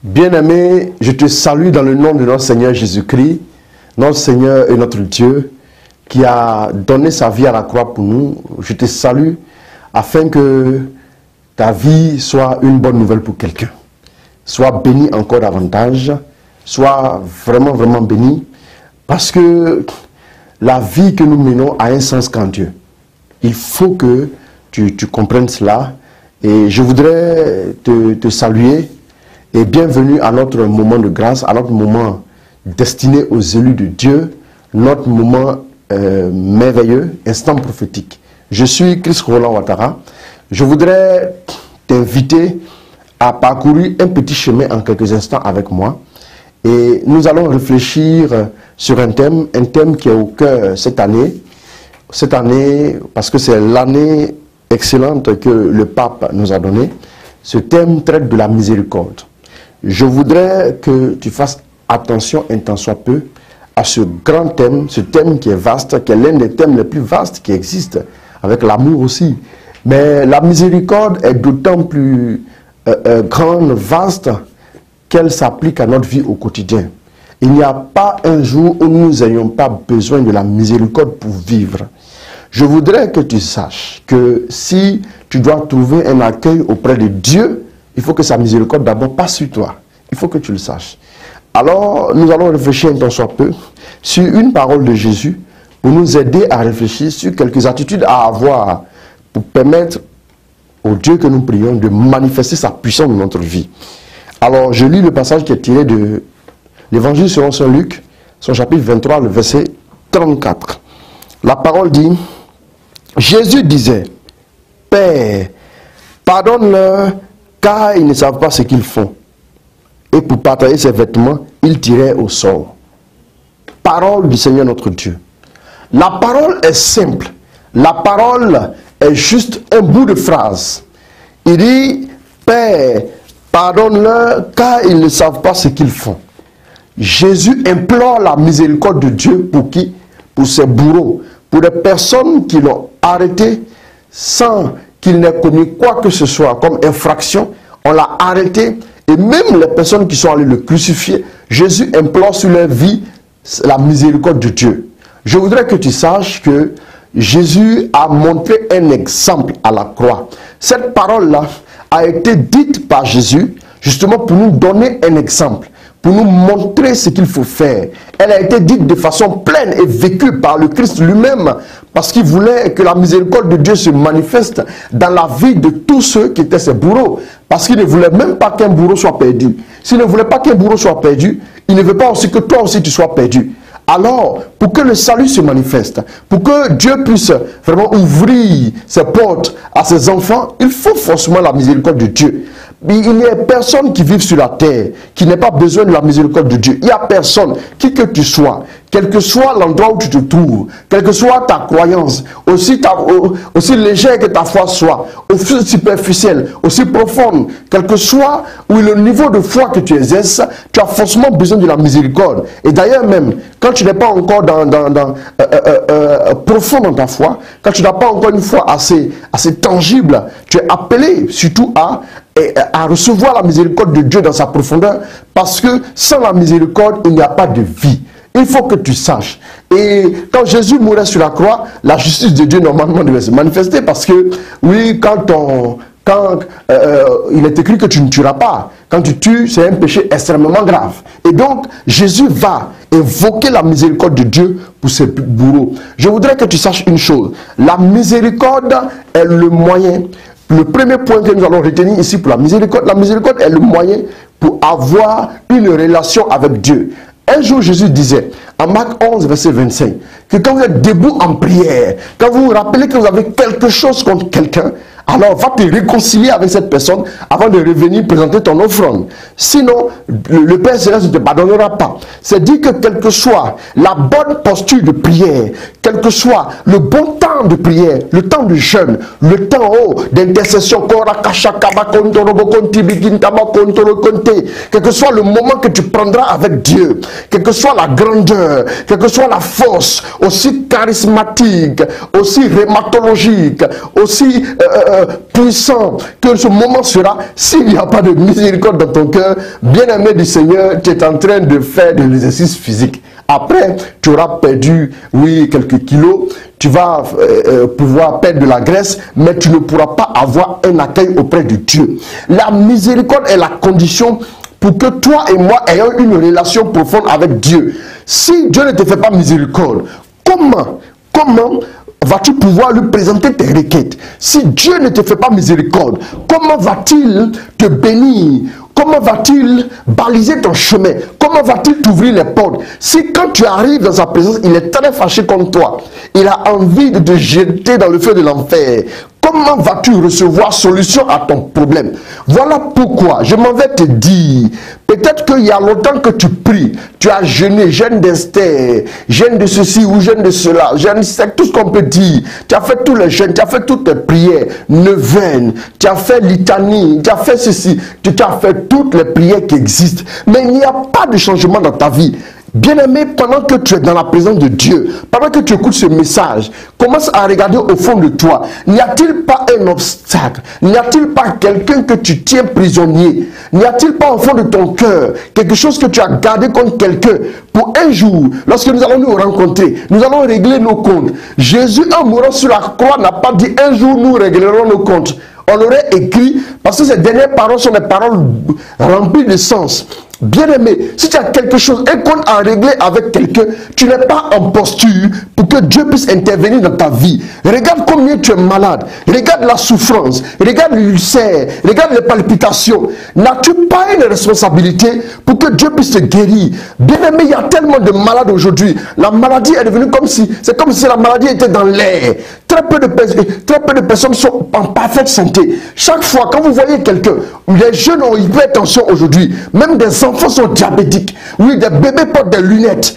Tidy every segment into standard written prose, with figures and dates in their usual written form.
Bien-aimé, je te salue dans le nom de notre Seigneur Jésus-Christ, notre Seigneur et notre Dieu, qui a donné sa vie à la croix pour nous. Je te salue afin que ta vie soit une bonne nouvelle pour quelqu'un. Sois béni encore davantage, sois vraiment, vraiment béni, parce que la vie que nous menons a un sens qu'en Dieu. Il faut que tu comprennes cela. Et je voudrais te saluer et bienvenue à notre moment de grâce, à notre moment destiné aux élus de Dieu, notre moment merveilleux, instant prophétique. Je suis Chris Roland Ouattara. Je voudrais t'inviter à parcourir un petit chemin en quelques instants avec moi. Et nous allons réfléchir sur un thème qui est au cœur cette année. Cette année, parce que c'est l'année excellente que le pape nous a donnée. Ce thème traite de la miséricorde. Je voudrais que tu fasses attention, un tant soit peu, à ce grand thème, ce thème qui est vaste, qui est l'un des thèmes les plus vastes qui existent, avec l'amour aussi. Mais la miséricorde est d'autant plus grande, vaste, qu'elle s'applique à notre vie au quotidien. Il n'y a pas un jour où nous n'ayons pas besoin de la miséricorde pour vivre. Je voudrais que tu saches que si tu dois trouver un accueil auprès de Dieu, il faut que sa miséricorde d'abord passe sur toi. Il faut que tu le saches. Alors, nous allons réfléchir un tant soit peu sur une parole de Jésus pour nous aider à réfléchir sur quelques attitudes à avoir pour permettre au Dieu que nous prions de manifester sa puissance dans notre vie. Alors, je lis le passage qui est tiré de l'Évangile selon Saint Luc, son chapitre 23, le verset 34. La parole dit, Jésus disait, « Père, pardonne-leur, car ils ne savent pas ce qu'ils font. » Et pour partager ses vêtements, il tirait au sort. Parole du Seigneur notre Dieu. La parole est simple. La parole est juste un bout de phrase. Il dit, « Père, pardonne-leur, car ils ne savent pas ce qu'ils font. » Jésus implore la miséricorde de Dieu pour qui? Pour ses bourreaux, pour des personnes qui l'ont arrêté sans qu'il n'ait commis quoi que ce soit comme infraction. On l'a arrêté et même les personnes qui sont allées le crucifier, Jésus implore sur leur vie la miséricorde de Dieu. Je voudrais que tu saches que Jésus a montré un exemple à la croix. Cette parole-là a été dite par Jésus justement pour nous donner un exemple, pour nous montrer ce qu'il faut faire. Elle a été dite de façon pleine et vécue par le Christ lui-même, parce qu'il voulait que la miséricorde de Dieu se manifeste dans la vie de tous ceux qui étaient ses bourreaux, parce qu'il ne voulait même pas qu'un bourreau soit perdu. S'il ne voulait pas qu'un bourreau soit perdu, il ne veut pas aussi que toi aussi tu sois perdu. Alors, pour que le salut se manifeste, pour que Dieu puisse vraiment ouvrir ses portes à ses enfants, il faut forcément la miséricorde de Dieu. Il n'y a personne qui vive sur la terre qui n'ait pas besoin de la miséricorde de Dieu. Il n'y a personne, qui que tu sois, quel que soit l'endroit où tu te trouves, quelle que soit ta croyance, aussi légère que ta foi soit, aussi superficielle, aussi profonde, quel que soit où le niveau de foi que tu exerces, tu as forcément besoin de la miséricorde. Et d'ailleurs même, quand tu n'es pas encore profond dans ta foi, quand tu n'as pas encore une foi assez tangible, tu es appelé surtout à recevoir la miséricorde de Dieu dans sa profondeur, parce que sans la miséricorde, il n'y a pas de vie. Il faut que tu saches. Et quand Jésus mourait sur la croix, la justice de Dieu normalement devait se manifester, parce que oui, quand il est écrit que tu ne tueras pas, quand tu tues, c'est un péché extrêmement grave. Et donc, Jésus va invoquer la miséricorde de Dieu pour ses bourreaux. Je voudrais que tu saches une chose. La miséricorde est le moyen. Le premier point que nous allons retenir ici pour la miséricorde est le moyen pour avoir une relation avec Dieu. Un jour, Jésus disait, en Marc 11, verset 25, que quand vous êtes debout en prière, quand vous vous rappelez que vous avez quelque chose contre quelqu'un, alors va te réconcilier avec cette personne avant de revenir présenter ton offrande. Sinon, le Père Céleste ne te pardonnera pas. C'est dire que quelle que soit la bonne posture de prière, quel que soit le bon temps temps de prière, le temps de jeûne, le temps d'intercession, quel que soit le moment que tu prendras avec Dieu, quelle que soit la grandeur, quelle que soit la force, aussi charismatique, aussi rhumatologique, aussi puissant que ce moment sera, s'il n'y a pas de miséricorde dans ton cœur, bien-aimé du Seigneur, tu es en train de faire de l'exercice physique. Après, tu auras perdu, oui, quelques kilos, tu vas pouvoir perdre de la graisse, mais tu ne pourras pas avoir un accueil auprès de Dieu. La miséricorde est la condition pour que toi et moi ayons une relation profonde avec Dieu. Si Dieu ne te fait pas miséricorde, comment vas-tu pouvoir lui présenter tes requêtes? Si Dieu ne te fait pas miséricorde, comment va-t-il te bénir? Comment va-t-il baliser ton chemin? Comment va-t-il t'ouvrir les portes? Si quand tu arrives dans sa présence, il est très fâché contre toi, il a envie de te jeter dans le feu de l'enfer, comment vas-tu recevoir solution à ton problème? Voilà pourquoi je m'en vais te dire, peut-être qu'il y a longtemps que tu pries, tu as jeûné, jeûne d'Esther, jeûne de ceci ou jeûne de cela, jeûne, c'est tout ce qu'on peut dire. Tu as fait tous les jeûnes, tu as fait toutes tes prières, neuvaines, tu as fait litanie, tu as fait ceci, tu as fait toutes les prières qui existent, mais il n'y a pas de changement dans ta vie. Bien-aimé, pendant que tu es dans la présence de Dieu, pendant que tu écoutes ce message, commence à regarder au fond de toi. N'y a-t-il pas un obstacle? N'y a-t-il pas quelqu'un que tu tiens prisonnier? N'y a-t-il pas au fond de ton cœur quelque chose que tu as gardé contre quelqu'un pour un jour, lorsque nous allons nous rencontrer, nous allons régler nos comptes? Jésus, en mourant sur la croix, n'a pas dit un jour nous réglerons nos comptes. On l'aurait écrit parce que ces dernières paroles sont des paroles remplies de sens. Bien-aimé, si tu as quelque chose, un compte à régler avec quelqu'un, tu n'es pas en posture pour que Dieu puisse intervenir dans ta vie. Regarde combien tu es malade, regarde la souffrance, regarde l'ulcère, regarde les palpitations. N'as-tu pas une responsabilité pour que Dieu puisse te guérir? Bien-aimé, il y a tellement de malades aujourd'hui. La maladie est devenue comme si, c'est comme si la maladie était dans l'air. Très peu de personnes sont en parfaite santé. Chaque fois, quand vous voyez quelqu'un, les jeunes ont hypertension aujourd'hui, même des enfants sont diabétiques. Oui, des bébés portent des lunettes.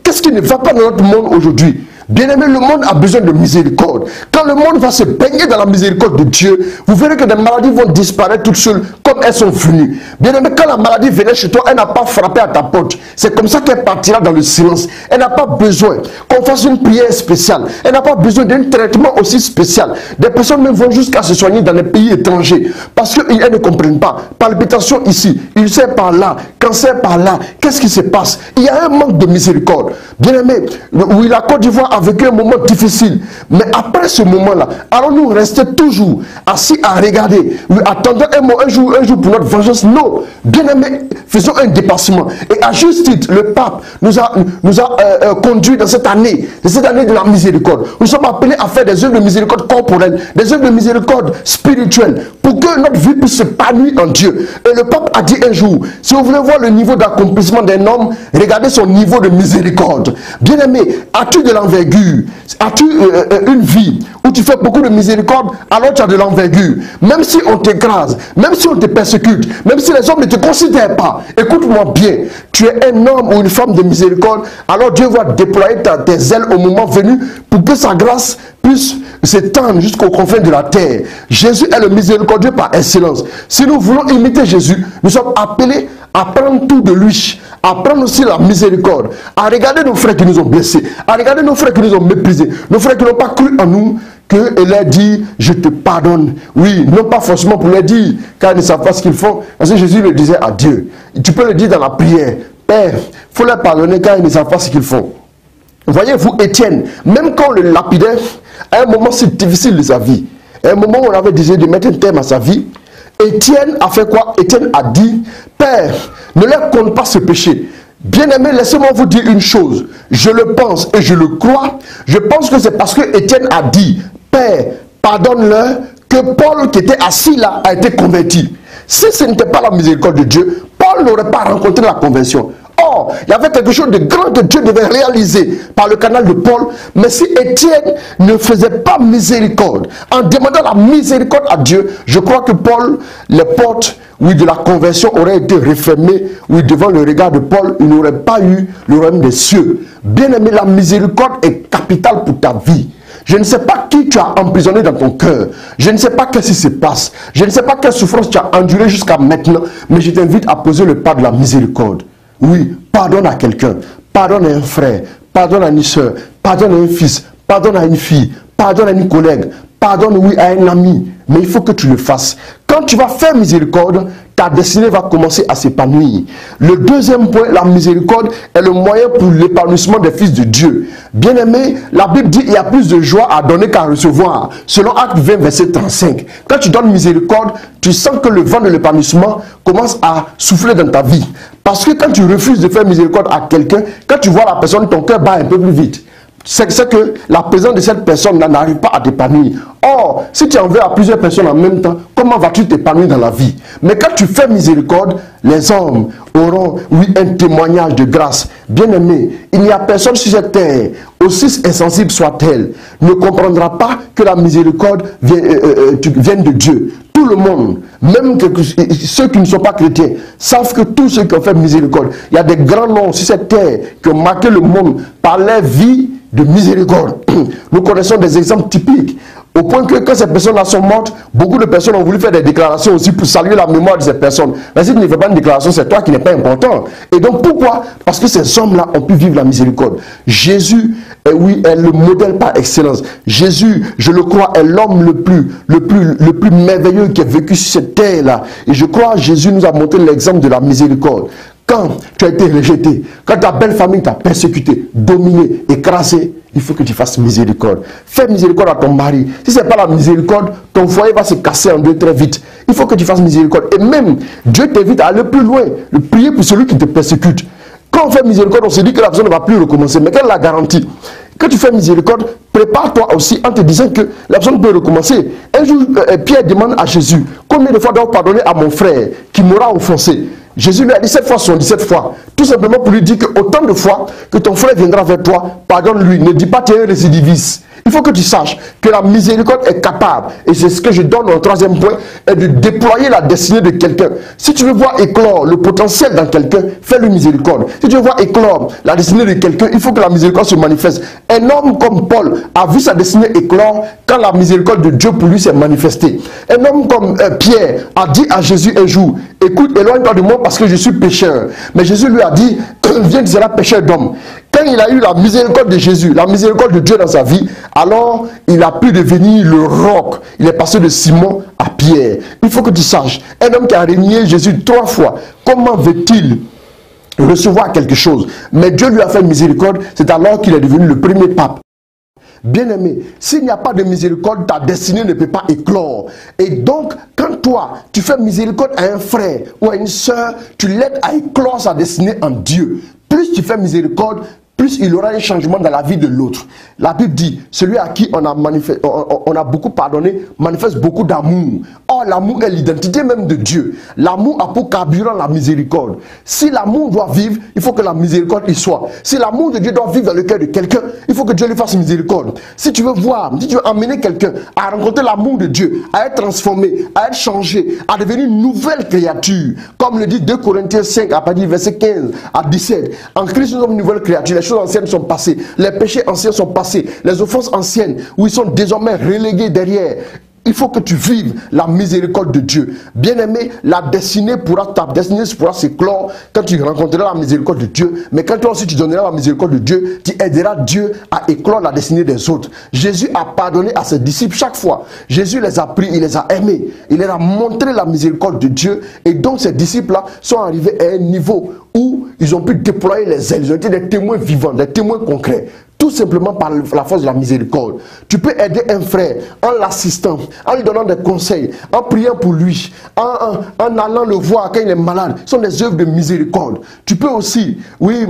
Qu'est-ce qui ne va pas dans notre monde aujourd'hui? Bien-aimé, le monde a besoin de miséricorde. Quand le monde va se baigner dans la miséricorde de Dieu, vous verrez que des maladies vont disparaître toutes seules comme elles sont venues. Bien-aimé, quand la maladie venait chez toi, elle n'a pas frappé à ta porte. C'est comme ça qu'elle partira dans le silence. Elle n'a pas besoin qu'on fasse une prière spéciale. Elle n'a pas besoin d'un traitement aussi spécial. Des personnes même vont jusqu'à se soigner dans les pays étrangers parce qu'elles ne comprennent pas. Palpitation ici, ulcère par là, cancer par là. Qu'est-ce qui se passe? Il y a un manque de miséricorde. Bien-aimé, oui, la Côte d'Ivoire a vécu un moment difficile. Mais après ce moment-là, allons-nous rester toujours assis à regarder, attendant un jour pour notre vengeance? Non. Bien-aimé, faisons un dépassement. Et à juste titre, le pape nous a conduit dans cette année de la miséricorde. Nous sommes appelés à faire des œuvres de miséricorde corporelle, des œuvres de miséricorde spirituelle, pour que notre vie puisse s'épanouir en Dieu. Et le pape a dit un jour, si vous voulez voir le niveau d'accomplissement d'un homme, regardez son niveau de miséricorde. Bien-aimé, as-tu de l'envergure? As-tu une vie où tu fais beaucoup de miséricorde? Alors tu as de l'envergure. Même si on t'écrase, même si on te persécute, même si les hommes ne te considèrent pas, écoute-moi bien, tu es un homme ou une femme de miséricorde, alors Dieu va déployer tes ailes au moment venu pour que sa grâce puisse s'étendre jusqu'aux confins de la terre. Jésus est le miséricordieux par excellence. Si nous voulons imiter Jésus, nous sommes appelés à prendre tout de lui, à prendre aussi la miséricorde, à regarder nos frères qui nous ont blessés, à regarder nos frères qui nous ont méprisés, nos frères qui n'ont pas cru en nous, qu'il leur dit, je te pardonne. Oui, non pas forcément pour leur dire, car ils ne savent pas ce qu'ils font, parce que Jésus le disait à Dieu. Tu peux le dire dans la prière, Père, il faut leur pardonner car ils ne savent pas ce qu'ils font. Voyez-vous, Étienne, même quand on le lapidait, à un moment si difficile de sa vie, à un moment où on avait désiré de mettre un terme à sa vie, Étienne a fait quoi? Étienne a dit, Père, ne leur compte pas ce péché. Bien-aimés, laissez-moi vous dire une chose. Je le pense et je le crois. Je pense que c'est parce que Étienne a dit, Père, pardonne-leur, que Paul qui était assis là a été converti. Si ce n'était pas la miséricorde de Dieu, Paul n'aurait pas rencontré la conversion. Or, il y avait quelque chose de grand que Dieu devait réaliser par le canal de Paul. Mais si Étienne ne faisait pas miséricorde, en demandant la miséricorde à Dieu, je crois que Paul, les portes, oui, de la conversion auraient été refermées. Oui, devant le regard de Paul, il n'aurait pas eu le royaume des cieux. Bien aimé, la miséricorde est capitale pour ta vie. Je ne sais pas qui tu as emprisonné dans ton cœur. Je ne sais pas qu'est-ce qui se passe. Je ne sais pas quelle souffrance tu as endurée jusqu'à maintenant. Mais je t'invite à poser le pas de la miséricorde. Oui, pardonne à quelqu'un. Pardonne à un frère. Pardonne à une soeur. Pardonne à un fils. Pardonne à une fille. Pardonne à une collègue. Pardonne, oui, à un ami. Mais il faut que tu le fasses. Quand tu vas faire miséricorde, ta destinée va commencer à s'épanouir. Le deuxième point, la miséricorde est le moyen pour l'épanouissement des fils de Dieu. Bien-aimé, la Bible dit qu'il y a plus de joie à donner qu'à recevoir. Selon Acte 20, verset 35. Quand tu donnes miséricorde, tu sens que le vent de l'épanouissement commence à souffler dans ta vie. Parce que quand tu refuses de faire miséricorde à quelqu'un, quand tu vois la personne, ton cœur bat un peu plus vite. C'est que la présence de cette personne n'arrive pas à t'épanouir. Or, si tu en veux à plusieurs personnes en même temps, comment vas-tu t'épanouir dans la vie? Mais quand tu fais miséricorde, les hommes auront, oui, un témoignage de grâce. Bien-aimé, il n'y a personne sur cette terre, aussi insensible soit-elle, ne comprendra pas que la miséricorde vienne de Dieu. Tout le monde, même ceux qui ne sont pas chrétiens, savent que tous ceux qui ont fait miséricorde, il y a des grands noms sur cette terre qui ont marqué le monde par leur vie de miséricorde. Nous connaissons des exemples typiques, au point que quand ces personnes-là sont mortes, beaucoup de personnes ont voulu faire des déclarations aussi pour saluer la mémoire de ces personnes. Mais si tu ne fais pas une déclaration, c'est toi qui n'es pas important. Et donc pourquoi? Parce que ces hommes-là ont pu vivre la miséricorde. Jésus, oui, est le modèle par excellence. Jésus, je le crois, est l'homme le plus merveilleux qui a vécu sur cette terre-là. Et je crois que Jésus nous a montré l'exemple de la miséricorde. Quand tu as été rejeté, quand ta belle famille t'a persécuté, dominé, écrasé, il faut que tu fasses miséricorde. Fais miséricorde à ton mari. Si ce n'est pas la miséricorde, ton foyer va se casser en deux très vite. Il faut que tu fasses miséricorde. Et même, Dieu t'invite à aller plus loin. Prier pour celui qui te persécute. Quand on fait miséricorde, on se dit que la personne ne va plus recommencer. Mais quelle est la garantie? Que tu fais miséricorde, prépare-toi aussi en te disant que la personne peut recommencer. Un jour, Pierre demande à Jésus, combien de fois dois-je pardonner à mon frère qui m'aura offensé? Jésus lui a dit 7 fois, 77 fois. Tout simplement pour lui dire que autant de fois que ton frère viendra vers toi, pardonne-lui. Ne dis pas tu es un récidiviste. Il faut que tu saches que la miséricorde est capable, et c'est ce que je donne au troisième point, est de déployer la destinée de quelqu'un. Si tu veux voir éclore le potentiel dans quelqu'un, fais-le miséricorde. Si tu veux voir éclore la destinée de quelqu'un, il faut que la miséricorde se manifeste. Un homme comme Paul a vu sa destinée éclore quand la miséricorde de Dieu pour lui s'est manifestée. Un homme comme Pierre a dit à Jésus un jour, écoute, éloigne-toi de moi parce que je suis pécheur. Mais Jésus lui a dit, viens, tu seras pécheur d'homme. Quand il a eu la miséricorde de Jésus, la miséricorde de Dieu dans sa vie, alors il a pu devenir le roc. Il est passé de Simon à Pierre. Il faut que tu saches, un homme qui a renié Jésus 3 fois, comment veut-il recevoir quelque chose? Mais Dieu lui a fait miséricorde, c'est alors qu'il est devenu le premier pape. Bien-aimé, s'il n'y a pas de miséricorde, ta destinée ne peut pas éclore. Et donc, quand toi, tu fais miséricorde à un frère ou à une soeur, tu l'aides à éclore sa destinée en Dieu. Plus tu fais miséricorde, plus il aura un changement dans la vie de l'autre. La Bible dit, celui à qui on a beaucoup pardonné, manifeste beaucoup d'amour. Or, l'amour est l'identité même de Dieu. L'amour a pour carburant la miséricorde. Si l'amour doit vivre, il faut que la miséricorde y soit. Si l'amour de Dieu doit vivre dans le cœur de quelqu'un, il faut que Dieu lui fasse miséricorde. Si tu veux voir, si tu veux emmener quelqu'un à rencontrer l'amour de Dieu, à être transformé, à être changé, à devenir une nouvelle créature, comme le dit 2 Corinthiens 5, à partir du verset 15 à 17, en Christ nous sommes une nouvelle créature. Les choses anciennes sont passées, les péchés anciens sont passés, les offenses anciennes, où ils sont désormais relégués derrière. Il faut que tu vives la miséricorde de Dieu. Bien-aimé, ta destinée pourra s'éclore quand tu rencontreras la miséricorde de Dieu. Mais quand toi aussi tu donneras la miséricorde de Dieu, tu aideras Dieu à éclore la destinée des autres. Jésus a pardonné à ses disciples chaque fois. Jésus les a pris, il les a aimés. Il leur a montré la miséricorde de Dieu. Et donc ces disciples-là sont arrivés à un niveau où ils ont pu déployer les ailes. Ils ont été des témoins vivants, des témoins concrets. Tout simplement par la force de la miséricorde. Tu peux aider un frère en l'assistant, en lui donnant des conseils, en priant pour lui, en allant le voir quand il est malade. Ce sont des œuvres de miséricorde. Tu peux aussi, oui,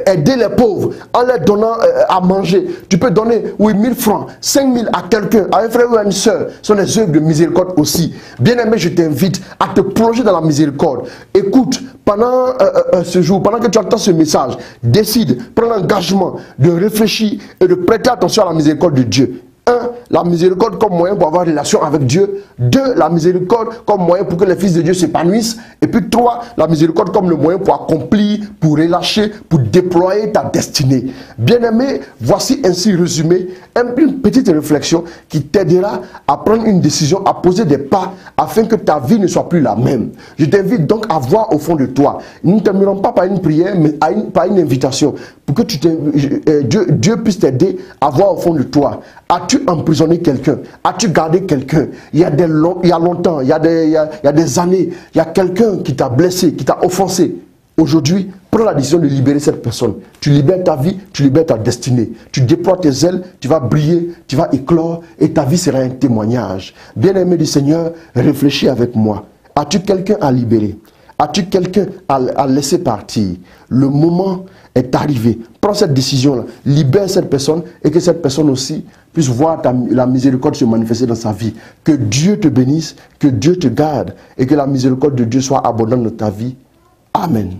aider les pauvres en leur donnant à manger. Tu peux donner, oui, 1000 francs, 5000 à quelqu'un, à un frère ou à une soeur. Ce sont des œuvres de miséricorde aussi. Bien-aimé, je t'invite à te plonger dans la miséricorde. Écoute, pendant ce jour, pendant que tu entends ce message, décide, prends l'engagement de réfléchir et de prêter attention à la miséricorde de Dieu. Un, la miséricorde comme moyen pour avoir une relation avec Dieu. Deux, la miséricorde comme moyen pour que les fils de Dieu s'épanouissent. Et puis trois, la miséricorde comme le moyen pour accomplir, pour relâcher, pour déployer ta destinée. Bien-aimé, voici ainsi résumé une petite réflexion qui t'aidera à prendre une décision, à poser des pas afin que ta vie ne soit plus la même. Je t'invite donc à voir au fond de toi. Nous ne terminerons pas par une prière, mais par une invitation pour que Dieu puisse t'aider à voir au fond de toi. As-tu emprisonné quelqu'un? As-tu gardé quelqu'un? Il y a longtemps, il y a des années, il y a quelqu'un qui t'a blessé, qui t'a offensé. Aujourd'hui, prends la décision de libérer cette personne. Tu libères ta vie, tu libères ta destinée. Tu déploies tes ailes, tu vas briller, tu vas éclore et ta vie sera un témoignage. Bien-aimé du Seigneur, réfléchis avec moi. As-tu quelqu'un à libérer? As-tu quelqu'un à laisser partir? Le moment est arrivé. Prends cette décision-là. Libère cette personne et que cette personne aussi puisse voir la miséricorde se manifester dans sa vie. Que Dieu te bénisse, que Dieu te garde et que la miséricorde de Dieu soit abondante dans ta vie. Amen.